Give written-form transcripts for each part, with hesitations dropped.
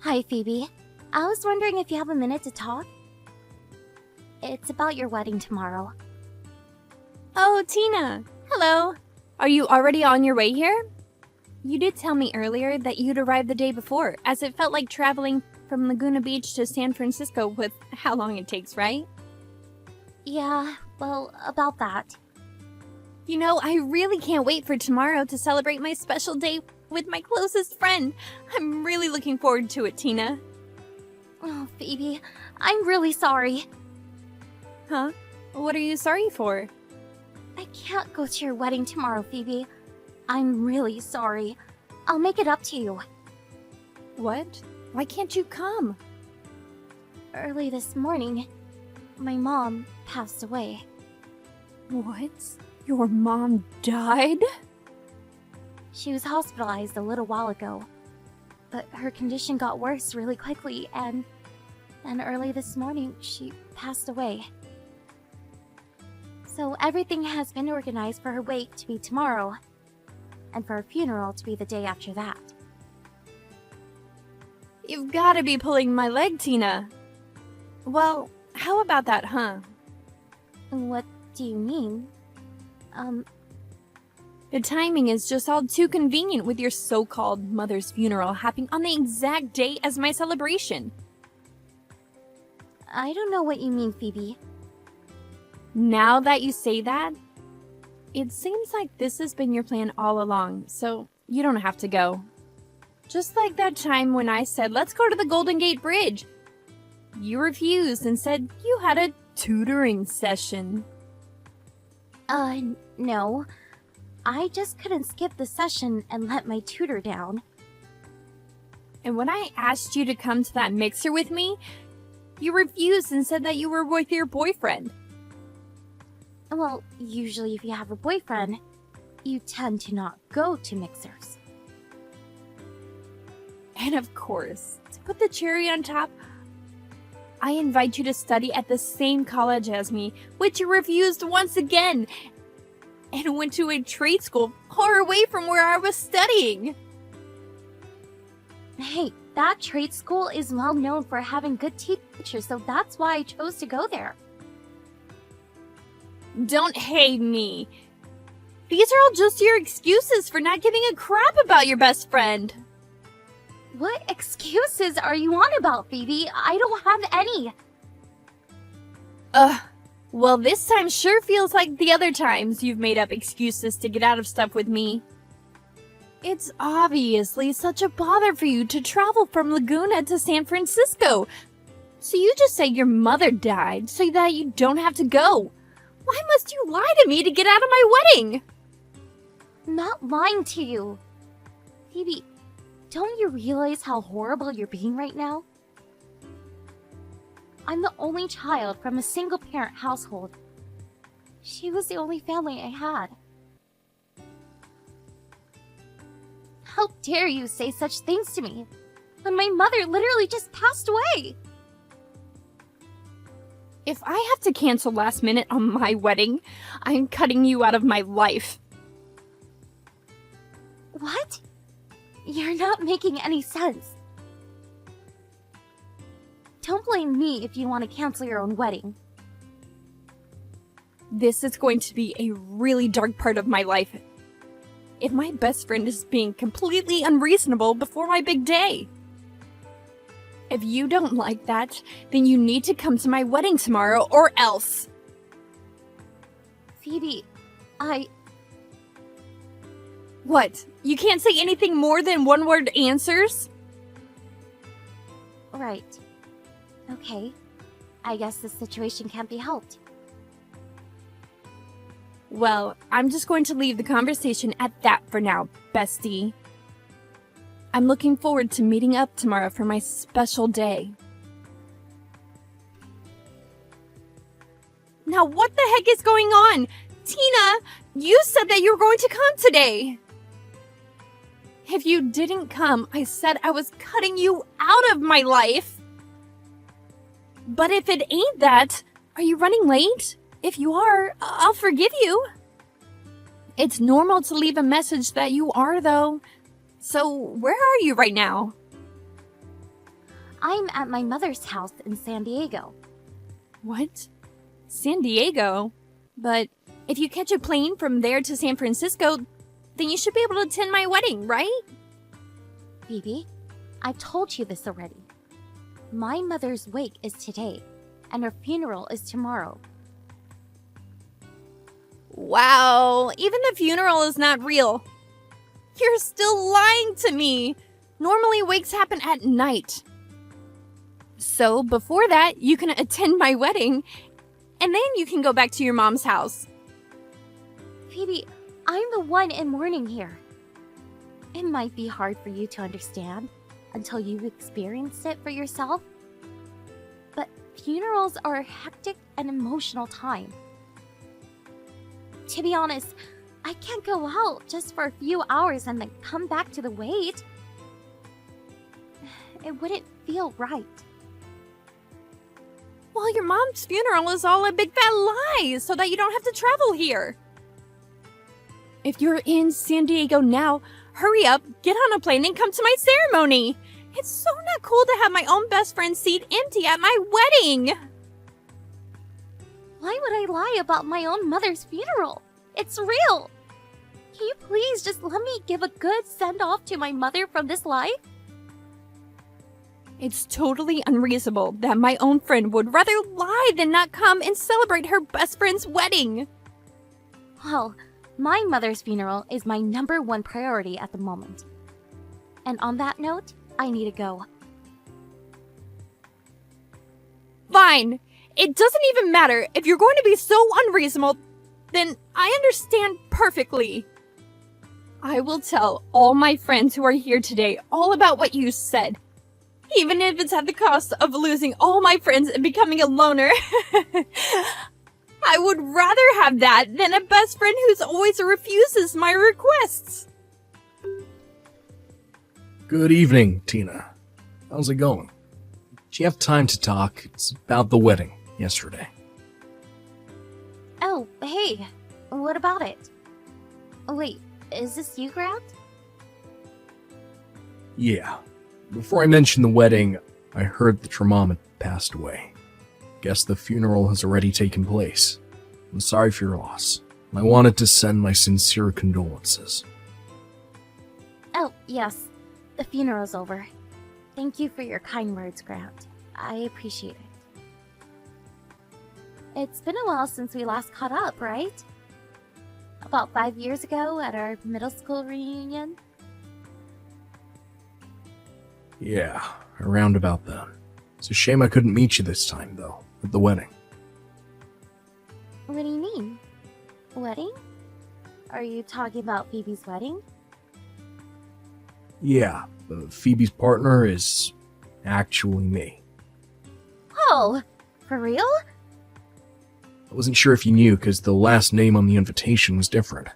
Hi, Phoebe. I was wondering if you have a minute to talk? It's about your wedding tomorrow. Oh, Tina! Hello! Are you already on your way here? You did tell me earlier that you'd arrived the day before, as it felt like traveling from Laguna Beach to San Francisco with how long it takes, right? Yeah, well, about that. You know, I really can't wait for tomorrow to celebrate my special day with my closest friend. I'm really looking forward to it, Tina. Oh, Phoebe, I'm really sorry. Huh? What are you sorry for? I can't go to your wedding tomorrow, Phoebe. I'm really sorry. I'll make it up to you. What? Why can't you come? Early this morning, my mom passed away. What? Your mom died? She was hospitalized a little while ago, but her condition got worse really quickly, and early this morning, she passed away. So everything has been organized for her wake to be tomorrow, and for her funeral to be the day after that. You've gotta be pulling my leg, Tina. Well, how about that, huh? What do you mean? The timing is just all too convenient with your so-called mother's funeral happening on the exact day as my celebration. I don't know what you mean, Phoebe. Now that you say that, it seems like this has been your plan all along, so you don't have to go. Just like that time when I said, let's go to the Golden Gate Bridge. You refused and said you had a tutoring session. No. I just couldn't skip the session and let my tutor down. And when I asked you to come to that mixer with me, you refused and said that you were with your boyfriend. Well, usually if you have a boyfriend, you tend to not go to mixers. And of course, to put the cherry on top, I invite you to study at the same college as me, which you refused once again, and went to a trade school far away from where I was studying. Hey, that trade school is well known for having good teachers, so that's why I chose to go there. Don't hate me. These are all just your excuses for not giving a crap about your best friend. What excuses are you on about, Phoebe? I don't have any. Well, this time sure feels like the other times you've made up excuses to get out of stuff with me. It's obviously such a bother for you to travel from Laguna to San Francisco. So you just say your mother died so that you don't have to go. Why must you lie to me to get out of my wedding? I'm not lying to you. Phoebe, don't you realize how horrible you're being right now? I'm the only child from a single-parent household. She was the only family I had. How dare you say such things to me when my mother literally just passed away? If I have to cancel last minute on my wedding, I'm cutting you out of my life. What? You're not making any sense. Don't blame me if you want to cancel your own wedding. This is going to be a really dark part of my life. If my best friend is being completely unreasonable before my big day. If you don't like that, then you need to come to my wedding tomorrow or else. Phoebe, What? You can't say anything more than one-word answers? Right. Okay. I guess this situation can't be helped. Well, I'm just going to leave the conversation at that for now, bestie. I'm looking forward to meeting up tomorrow for my special day. Now what the heck is going on? Tina, you said that you were going to come today. If you didn't come, I said I was cutting you out of my life. But if it ain't that, are you running late? If you are, I'll forgive you. It's normal to leave a message that you are, though. So, where are you right now? I'm at my mother's house in San Diego. What? San Diego? But if you catch a plane from there to San Francisco, then you should be able to attend my wedding, right? Phoebe, I've told you this already. My mother's wake is today, and her funeral is tomorrow. Wow, even the funeral is not real. You're still lying to me. Normally wakes happen at night. So before that, you can attend my wedding, and then you can go back to your mom's house. Phoebe, I'm the one in mourning here. It might be hard for you to understand until you've experienced it for yourself, but funerals are a hectic and emotional time. To be honest, I can't go out just for a few hours and then come back to the wait. It wouldn't feel right. Well, your mom's funeral is all a big fat lie so that you don't have to travel here. If you're in San Diego now, hurry up, get on a plane, and come to my ceremony. It's so not cool to have my own best friend's seat empty at my wedding. Why would I lie about my own mother's funeral? It's real! Can you please just let me give a good send-off to my mother from this life? It's totally unreasonable that my own friend would rather lie than not come and celebrate her best friend's wedding. Well, my mother's funeral is my #1 priority at the moment. And on that note, I need to go. Fine. It doesn't even matter. If you're going to be so unreasonable, then I understand perfectly. I will tell all my friends who are here today all about what you said. Even if it's at the cost of losing all my friends and becoming a loner. I would rather have that than a best friend who's always refuses my requests. Good evening, Tina. How's it going? Do you have time to talk? It's about the wedding yesterday. Oh, hey. What about it? Wait, is this you, Grant? Yeah. Before I mention the wedding, I heard that your mom had passed away. Guess the funeral has already taken place. I'm sorry for your loss. I wanted to send my sincere condolences. Oh, yes. The funeral's over. Thank you for your kind words, Grant. I appreciate it. It's been a while since we last caught up, right? About 5 years ago at our middle school reunion? Yeah, around about then. It's a shame I couldn't meet you this time, though, at the wedding. What do you mean? Wedding? Are you talking about Phoebe's wedding? Yeah, Phoebe's partner is actually me. Oh, for real? I wasn't sure if you knew because the last name on the invitation was different.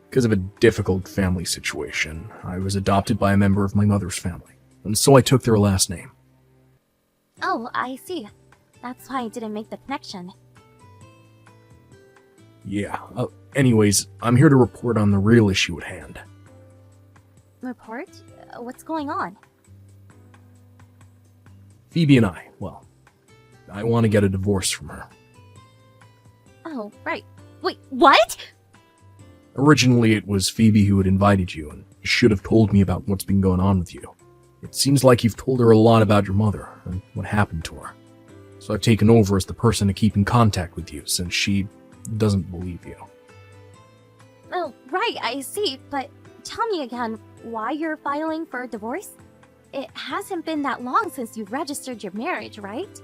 Because of a difficult family situation, I was adopted by a member of my mother's family, and so I took their last name. Oh, I see. That's why I didn't make the connection. Yeah, anyways, I'm here to report on the real issue at hand. Report? What's going on? Phoebe and I want to get a divorce from her. Oh, right. Wait, what? Originally, it was Phoebe who had invited you, and should have told me about what's been going on with you. It seems like you've told her a lot about your mother, and what happened to her. So I've taken over as the person to keep in contact with you, since she doesn't believe you. Oh, right, I see. But tell me again, why you're filing for a divorce? It hasn't been that long since you registered your marriage, right?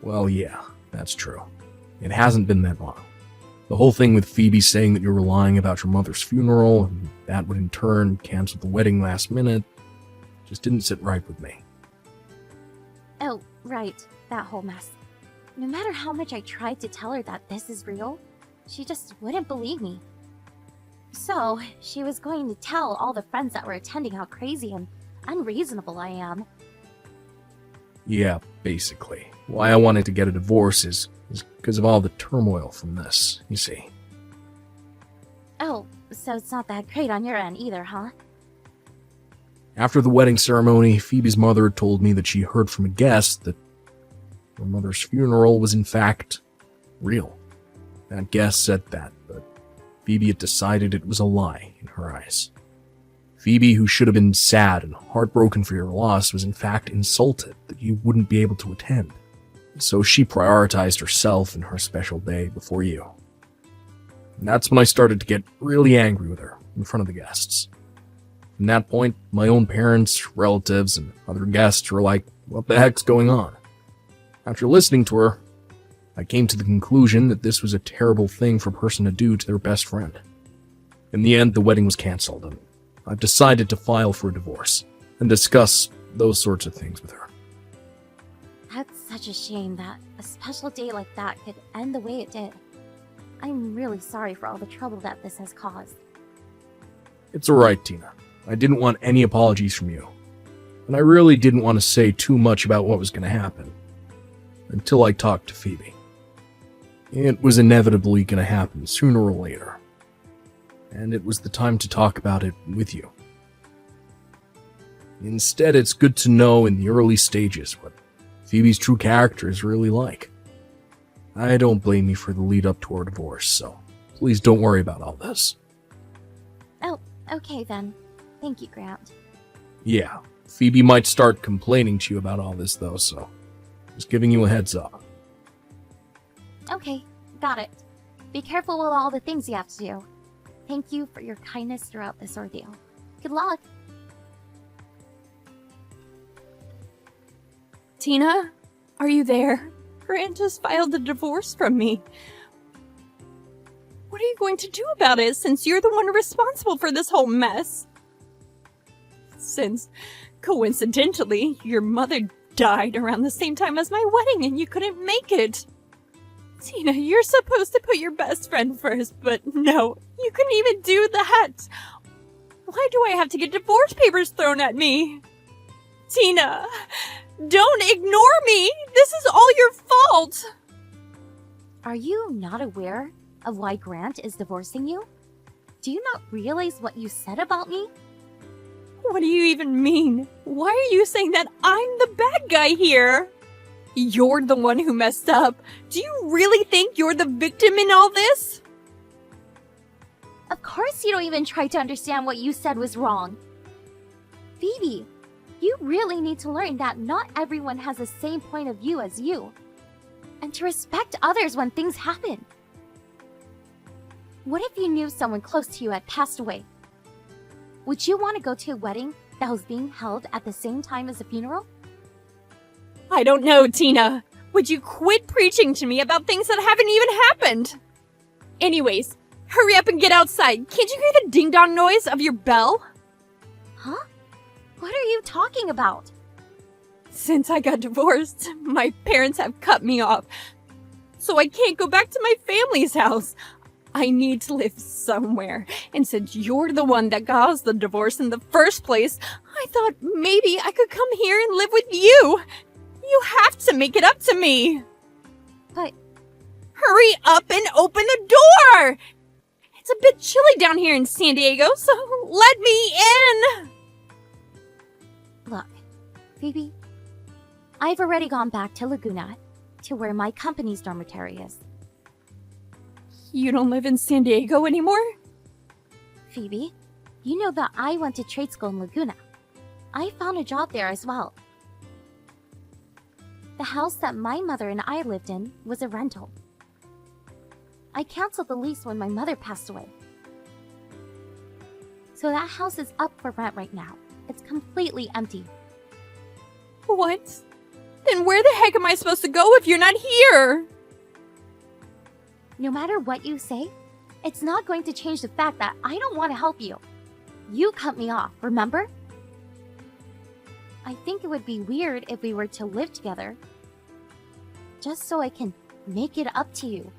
Well, yeah, that's true. It hasn't been that long. The whole thing with Phoebe saying that you were lying about your mother's funeral, and that would in turn cancel the wedding last minute, just didn't sit right with me. Oh, right, that whole mess. No matter how much I tried to tell her that this is real, she just wouldn't believe me. So, she was going to tell all the friends that were attending how crazy and unreasonable I am. Yeah, basically. Why I wanted to get a divorce is because of all the turmoil from this, you see. Oh, so it's not that great on your end either, huh? After the wedding ceremony, Phoebe's mother told me that she heard from a guest that her mother's funeral was in fact real. That guest said that, but Phoebe had decided it was a lie in her eyes. Phoebe, who should have been sad and heartbroken for your loss, was in fact insulted that you wouldn't be able to attend. So she prioritized herself and her special day before you. And that's when I started to get really angry with her in front of the guests. From that point, my own parents, relatives, and other guests were like, what the heck's going on? After listening to her, I came to the conclusion that this was a terrible thing for a person to do to their best friend. In the end, the wedding was canceled, and I've decided to file for a divorce and discuss those sorts of things with her. That's such a shame that a special day like that could end the way it did. I'm really sorry for all the trouble that this has caused. It's alright, Tina. I didn't want any apologies from you. And I really didn't want to say too much about what was going to happen until I talked to Phoebe. It was inevitably going to happen sooner or later. And it was the time to talk about it with you. Instead, it's good to know in the early stages what Phoebe's true character is really like. I don't blame you for the lead up to our divorce, so please don't worry about all this. Oh, okay then. Thank you, Grant. Yeah, Phoebe might start complaining to you about all this though, so just giving you a heads up. Okay, got it. Be careful with all the things you have to do. Thank you for your kindness throughout this ordeal. Good luck. Tina, are you there? Grant just filed a divorce from me. What are you going to do about it since you're the one responsible for this whole mess? Since, coincidentally, your mother died around the same time as my wedding and you couldn't make it. Tina, you're supposed to put your best friend first, but no, you couldn't even do that. Why do I have to get divorce papers thrown at me? Tina, don't ignore me! This is all your fault! Are you not aware of why Grant is divorcing you? Do you not realize what you said about me? What do you even mean? Why are you saying that I'm the bad guy here? You're the one who messed up. Do you really think you're the victim in all this? Of course you don't even try to understand what you said was wrong. Phoebe, you really need to learn that not everyone has the same point of view as you. And to respect others when things happen. What if you knew someone close to you had passed away? Would you want to go to a wedding that was being held at the same time as a funeral? I don't know, Tina. Would you quit preaching to me about things that haven't even happened? Anyways, hurry up and get outside. Can't you hear the ding-dong noise of your bell? Huh? What are you talking about? Since I got divorced, my parents have cut me off. So I can't go back to my family's house. I need to live somewhere. And since you're the one that caused the divorce in the first place, I thought maybe I could come here and live with you. You have to make it up to me. But hurry up and open the door. It's a bit chilly down here in San Diego, so let me in. look, Phoebe, I've already gone back to Laguna, to where my company's dormitory is. You don't live in San Diego anymore? Phoebe, you know that I went to trade school in Laguna. I found a job there as well. The house that my mother and I lived in was a rental. I canceled the lease when my mother passed away. So that house is up for rent right now. It's completely empty. What? Then where the heck am I supposed to go if you're not here? No matter what you say, it's not going to change the fact that I don't want to help you. You cut me off, remember? I think it would be weird if we were to live together. Just so I can make it up to you.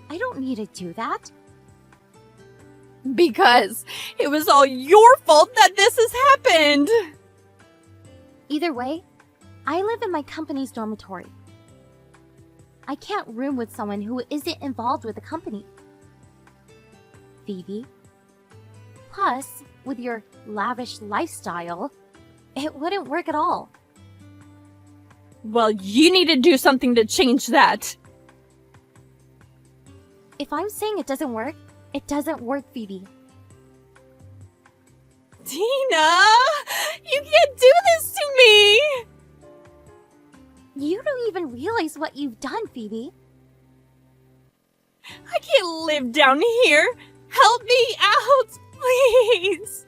I don't need to do that. Because it was all your fault that this has happened. Either way, I live in my company's dormitory. I can't room with someone who isn't involved with the company. Phoebe. Plus, with your lavish lifestyle, It wouldn't work at all. Well, you need to do something to change that. If I'm saying it doesn't work, it doesn't work, Phoebe. Tina! You can't do this to me! You don't even realize what you've done, Phoebe. I can't live down here! Help me out, please!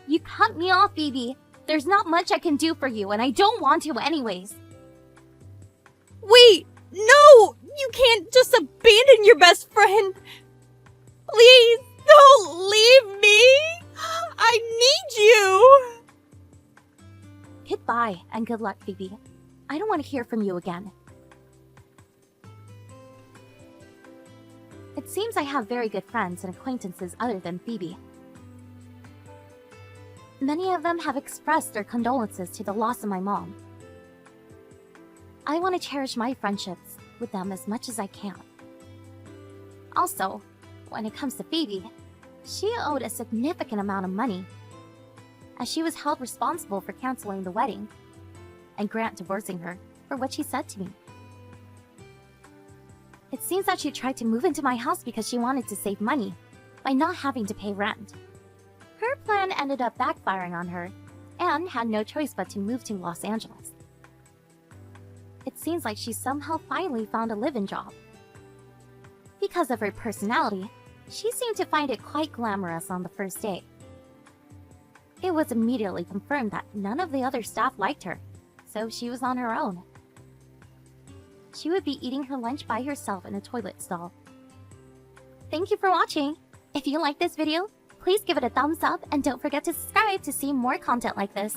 You cut me off, Phoebe. There's not much I can do for you, and I don't want to anyways. Wait! No! You can't just abandon your best friend! Please, don't leave me! I need you! Goodbye, and good luck, Phoebe. I don't want to hear from you again. It seems I have very good friends and acquaintances other than Phoebe. Many of them have expressed their condolences to the loss of my mom. I want to cherish my friendships with them as much as I can. Also, when it comes to Phoebe, she owed a significant amount of money, as she was held responsible for canceling the wedding and Grant divorcing her for what she said to me. It seems that she tried to move into my house because she wanted to save money by not having to pay rent. Her plan ended up backfiring on her and had no choice but to move to Los Angeles. It seems like she somehow finally found a live-in job. Because of her personality, she seemed to find it quite glamorous on the first day. It was immediately confirmed that none of the other staff liked her, so she was on her own. She would be eating her lunch by herself in a toilet stall. Thank you for watching! If you like this video, please give it a thumbs up and don't forget to subscribe to see more content like this.